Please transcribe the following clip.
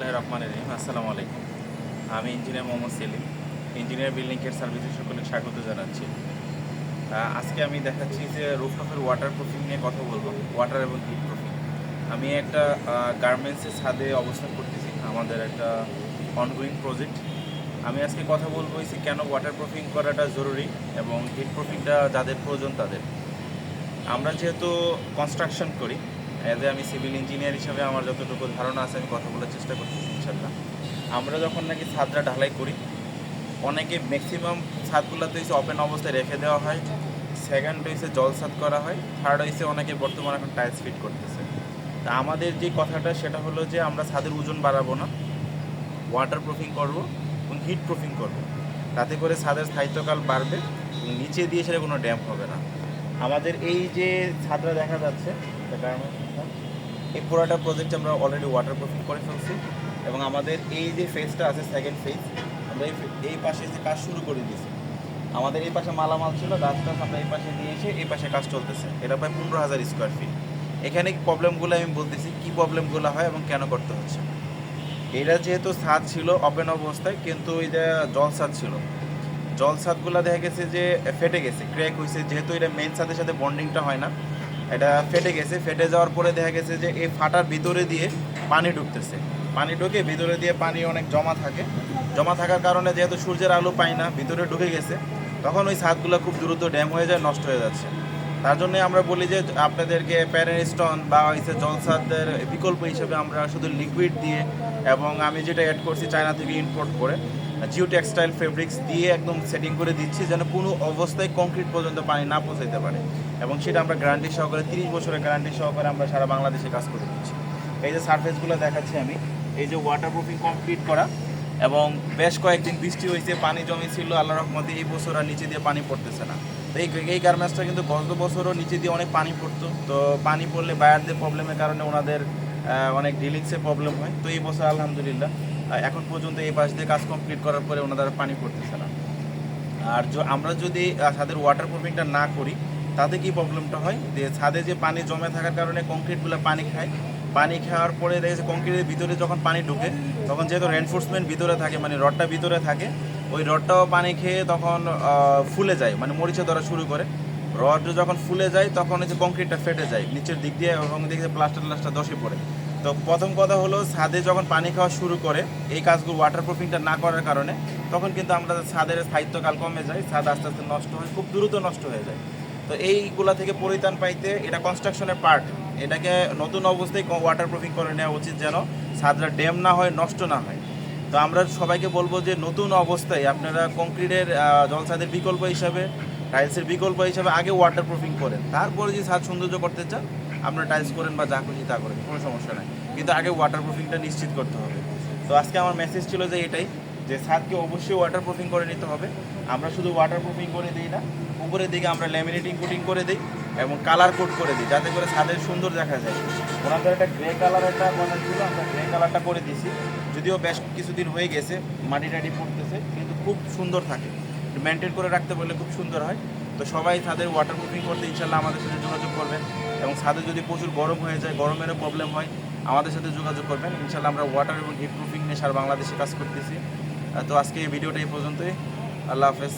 বিসমিল্লাহির রহমানির রহিম। আসসালামু আলাইকুম। আমি engineer Mohammad Selim, engineer building care সার্ভিসে সকলকে স্বাগত জানাচ্ছি। আজকে আমি দেখাচ্ছি যে রুফটপের ওয়াটার প্রুফিং নিয়ে কথা বলবো, ওয়াটার এবং হিট প্রুফিং। আমি একটা গার্মেন্টসের ছাদে অবস্থান করতেছি, আমাদের একটা অনগোয়িং প্রজেক্ট। আমি আজকে কথা বলবো যে কেন ওয়াটার প্রুফিং করাটা জরুরি এবং হিট প্রুফিংটা যাদের প্রয়োজন তাদের। আমরা যেহেতু কনস্ট্রাকশন করি, আমি সিভিল ইঞ্জিনিয়ার হিসাবে আমার যতটুকু ধারণা আছে আমি কথা বলার চেষ্টা করতেছি ইনশাল্লাহ। আমরা যখন নাকি ছাদটা ঢালাই করি, অনেকে ম্যাক্সিমাম ছাদগুলোতে হচ্ছে ওপেন অবস্থায় রেখে দেওয়া হয়, সেকেন্ড হয়েছে জল ছাদ করা হয়, থার্ড হয়েছে অনেকে বর্তমানে এখন টাইলস ফিট করতেছে। তা আমাদের যে কথাটা সেটা হলো যে আমরা ছাদের ওজন বাড়াবো না, ওয়াটার প্রুফিং করবো এবং হিট প্রুফিং করবো, তাতে করে ছাদের স্থায়িত্বকাল বাড়বে এবং নিচে দিয়ে সেটা কোনো ড্যাম্প হবে না। আমাদের এই যে ছাদটা দেখা যাচ্ছে, এই পুরোটা প্রজেক্ট আমরা অলরেডি ওয়াটার প্রুফিং করে ফেলছি এবং আমাদের এই যে ফেজটা আছে সেকেন্ড ফেজ, আমরা এই পাশে যে কাজ শুরু করে দিয়েছি। আমাদের এই পাশে মালামাল ছিল, গাছ টাছ আমরা এই পাশে নিয়ে এসে এই পাশে কাজ চলতেছে। এটা প্রায় 15,000 স্কোয়ার ফিট। এখানে প্রবলেমগুলো আমি বলতেছি কী প্রবলেমগুলো হয় এবং কেন করতে হচ্ছে। এটা যেহেতু ছাদ ছিল ওপেন অবস্থায়, কিন্তু এটা জল ছাদ ছিল, জল ছাদগুলো দেখা গেছে যে ফেটে গেছে, ক্র্যাক হয়েছে। যেহেতু এটা মেন ছাদের সাথে বন্ডিংটা হয় না, এটা ফেটে গেছে। ফেটে যাওয়ার পরে দেখা গেছে যে এই ফাটার ভিতরে দিয়ে পানি ঢুকতেছে, পানি ঢুকে ভিতরে দিয়ে পানি অনেক জমা থাকে। জমা থাকার কারণে যেহেতু সূর্যের আলো পায় না, ভিতরে ঢুকে গেছে, তখন ওই ছাদগুলো খুব দ্রুত ড্যাম হয়ে যায়, নষ্ট হয়ে যাচ্ছে। তার জন্য আমরা বলি যে আপনাদেরকে প্যারেন বা হচ্ছে জল ছাদের বিকল্প হিসেবে আমরা শুধু লিকুইড দিয়ে, এবং আমি যেটা অ্যাড করছি চায়না থেকে ইম্পোর্ট করে জিও টেক্সটাইল ফেব্রিক্স দিয়ে একদম সেটিং করে দিচ্ছি, যেন কোনো অবস্থায় কংক্রিট পর্যন্ত পানি না পৌঁছাইতে পারে। এবং সেটা আমরা গ্যারান্টি সহকারে 30 বছরের গ্যারান্টি সহকারে আমরা সারা বাংলাদেশে কাজ করে দিচ্ছি। এই যে সারফেসগুলো দেখাচ্ছি আমি, এই যে ওয়াটার প্রুফিং কমপ্লিট করা, এবং বেশ কয়েকদিন বৃষ্টি হয়েছে, পানি জমেছিল, আল্লাহ রহমতে এই বছর আর নিচে দিয়ে পানি পড়তেছে না। তো এই গার্মেন্টসটা কিন্তু গত বছরও নিচে দিয়ে অনেক পানি পড়তো, তো পানি পড়লে বায়ারদের প্রবলেমের কারণে ওনাদের অনেক ডিলিংসের প্রবলেম হয়। তো এই বছর আলহামদুলিল্লাহ এখন পর্যন্ত এই পাশ দিয়ে কাজ কমপ্লিট করার পরে ওনাদের পানি পড়তেছে না। আর আমরা যদি ছাদের ওয়াটার প্রুফিংটা না করি, তাতে কি প্রবলেমটা হয় যে ছাদে যে পানি জমে থাকার কারণে কংক্রিটগুলো পানি খায়, পানি খাওয়ার পরে দেখেছে কংক্রিটের ভিতরে যখন পানি ঢুকে, তখন যেহেতু রেনফোর্সমেন্ট ভিতরে থাকে, মানে রডটা ভিতরে থাকে, ওই রডটাও পানি খেয়ে তখন ফুলে যায়, মানে মরিচে ধরা শুরু করে। রড যখন ফুলে যায় তখন হচ্ছে কংক্রিটটা ফেটে যায় নিচের দিক দিয়ে, এবং দেখে প্লাস্টার ধসে পড়ে। তো প্রথম কথা হলো, ছাদে যখন পানি খাওয়া শুরু করে এই কাজগুলো ওয়াটার প্রুফিংটা না করার কারণে, তখন কিন্তু আমরা ছাদের স্থায়িত্বকাল কমে যায়, ছাদ আস্তে আস্তে নষ্ট হয়, খুব দ্রুত নষ্ট হয়ে যায়। তো এইগুলা থেকে পরিত্রাণ পাইতে, এটা কনস্ট্রাকশনের পার্ট, এটাকে নতুন অবস্থায় ওয়াটার প্রুফিং করে নেওয়া উচিত, যেন ছাদটা ড্যাম না হয়, নষ্ট না হয়। তো আমরা সবাইকে বলবো যে নতুন অবস্থায় আপনারা কংক্রিটের জলছাদের বিকল্প হিসাবে, টাইলসের বিকল্প হিসাবে আগে ওয়াটার প্রুফিং করেন, তারপরে যদি ছাদ সৌন্দর্য করতে চান আপনারা টাইলস করেন বা যা খুশি তা করেন, কোনো সমস্যা নাই, কিন্তু আগে ওয়াটার প্রুফিংটা নিশ্চিত করতে হবে। তো আজকে আমার মেসেজ ছিল যে এটাই, যে ছাদকে অবশ্যই ওয়াটার প্রুফিং করে নিতে হবে। আমরা শুধু ওয়াটার প্রুফিং করে দিই না, উপরের দিকে আমরা ল্যামিনেটিং কোটিং করে দিই এবং কালার কোড করে দিই, যাতে করে ছাদের সুন্দর দেখা যায়। ওনাদের একটা গ্রে কালার একটা কথা ছিল, আমরা গ্রে কালারটা করে দিছি, যদিও বেশ কিছুদিন হয়ে গেছে, মাটি টাটি পড়তেছে, কিন্তু খুব সুন্দর থাকে, মেনটেন করে রাখতে বললে খুব সুন্দর হয়। তো সবাই ছাদের ওয়াটার প্রুফিং করতে ইনশাল্লাহ আমাদের সাথে যোগাযোগ করবেন, এবং ছাদে যদি প্রচুর গরম হয়ে যায়, গরমেরও প্রবলেম হয়, আমাদের সাথে যোগাযোগ করবেন। ইনশাল্লাহ আমরা ওয়াটার এবং হিট প্রুফিং নিয়ে সারা বাংলাদেশে কাজ করতেছি। তো আজকে এই ভিডিওটা এই পর্যন্তই। আল্লাহ হাফেজ।